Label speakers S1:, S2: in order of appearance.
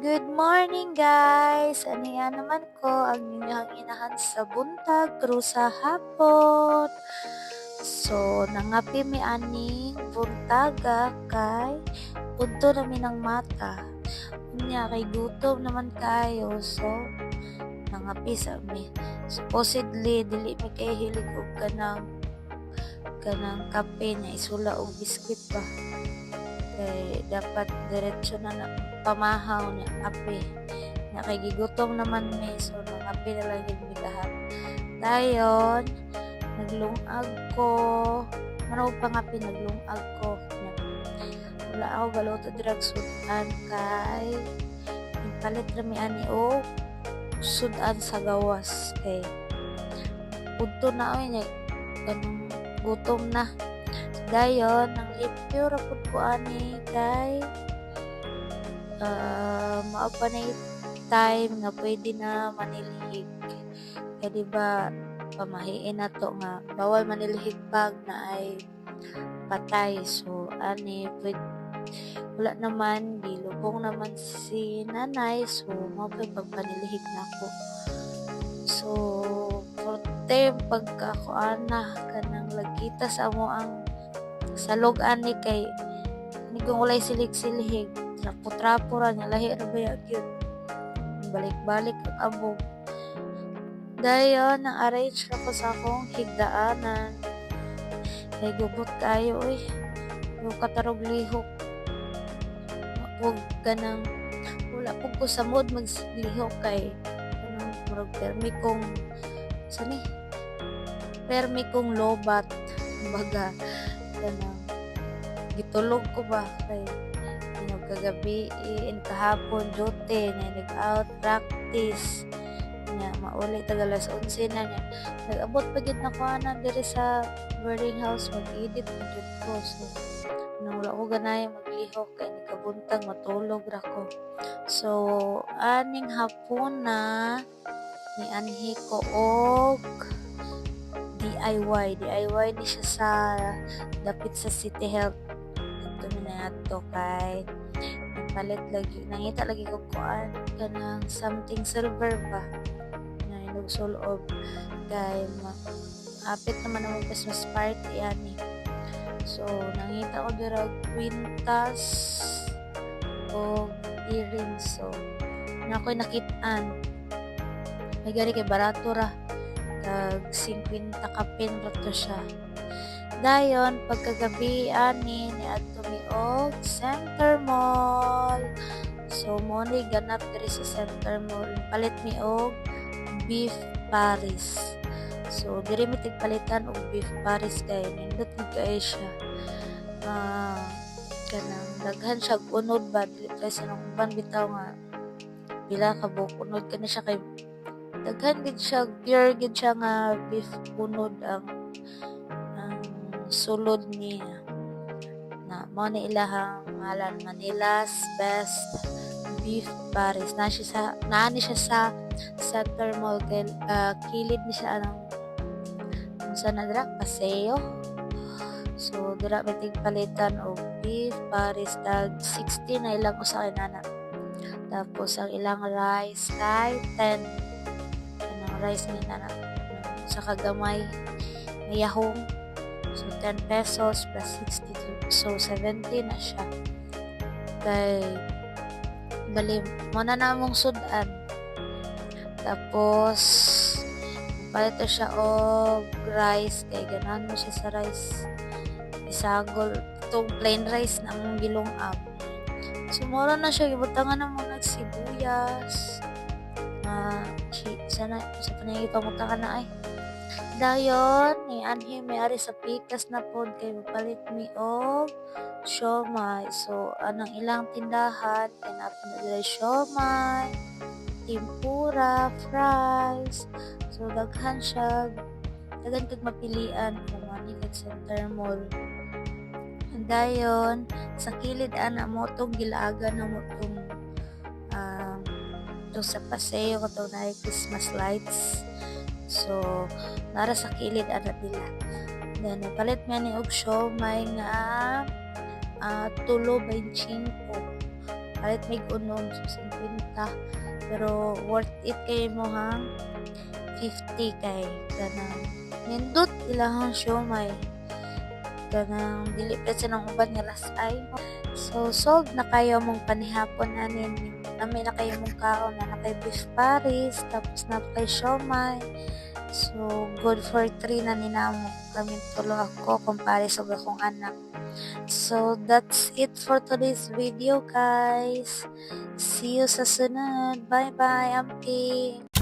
S1: Good morning guys! Aniya naman ko ang inyong inahan sa buntag krus sa hapon. So, nangapi mi aning buntaga kay punto namin ng mata. Unya kay gutom naman kayo. So, nangapi sa mi. Supposedly, dili mi kay hilig og kanang kape na isula og biskwit ba. Kay dapat diretso na pamahaw niya ape na kay gigutom naman mi, so nangapi na lang yung bigahan. Dayon naglungag ko, manaw pangapi naglungag ko nya. Wala ako galuto dirag sudan kay palit rami ani o sudan sa gawas kay punto na oy nya ganun gutom na. Dayon nang limpyo ra pud ko ani kay mao pa na time nga pwede na manilhig. Kaya diba, pamahiin na to nga, bawal manilhig pag na ay patay. So, wala naman, gilubong naman si nanay. So, mao pa pagpanilhig na ako. So, porte, pagkakuana, kanang lagita sa mo ang salog ani kay, hindi kong ulay silig-silhig. Trapo-trapo ra niya, lahi ra ba yun? Balik-balik ang abog. Dayon, nang arrange na ko sa akong higdaanan. Kay gubot kayo, yung katarog lihok. Huwag ganang, wala po ko sa mood maglihok kay, permi kong lobat. Baga, ganang, gitulog ko ba kay, kagabi kahapon jote na nag-out practice nya mauli taga alas 11 na niya nag-abot pa gid na ko ana diri sa boarding house mag-edit pa jud ko. So nang wala ko ganay maglihok kay nikabuntag matulog ra ko. So aning hapon na ni anhi ko og DIY ni siya sa dapit sa City Health. Ito na to kay palit lagi nangita lagi ko kuan kanang something silver ba na inugsuloob kay apit naman ang Christmas party ani. So nangita ko dira kwintas o earrings. So nakoy nakit-an may gari kay barato ra kag 50 kapin ra to siya. Dayon pagkagabi ani ni adto mi og Center Mall. So mo ni ganap diri sa Center Mall. Palit mi og beef Paris. So diri mi tigpalitan og beef Paris kay nindot gid kay siya. Kanang daghan siya unod ba dili kay sa nang uban bitaw nga pila ka buok unod kani siya kay daghan gid siya pure gid siya nga beef unod ang sulod niya na mo ni ilahang ngalan Manila's Best Beef Paris. Naani siya sa Center Mall kilid ni siya ng sa nadra paseo. So dira may palitan og beef Paris tag 60 na ilang usa kay nana. Tapos ang ilang rice kay 10 kanang rice ni nana sa kagamay may yahong. So, 10 pesos plus 62. So, 70 na siya. Kay, bali, muna na mong sudan. Tapos, palito siya o rice. Kay, ganahan mo siya sa rice. Isagol. Itong plain rice na mong gilungab. So, mura na siya. Ibutangan na mo nagsibuyas. Sa panayang ipamuta ka na ay. Dayon ni anhi may ari sa pikas na pod kay mapalit mi og siomai. So anang ilang tindahan kay napon diri siomai, tempura, fries. So daghan kag mapilian kung ani kag Center Mall. Dayon sa kilid ana mo tong gilaagan na mo tong sa paseo katong na Christmas lights. So, nara sa kilid ana nila. Then, palit nga ni og siomai nga 3.25. palit may unom so 50 pero worth it kay mo ha 50 kay kanang nindot ilahang siomay kanang dili pa sa nang uban nga lasay. So solve na kayo mong panihapon anin nami na kayo mong kaon na kay beef paris tapos na kay siomay. So good for 3 na ninamo kami tulo ako kumpare sa akong anak. So that's it for today's video guys. See you sa sunod. Bye bye, Amping.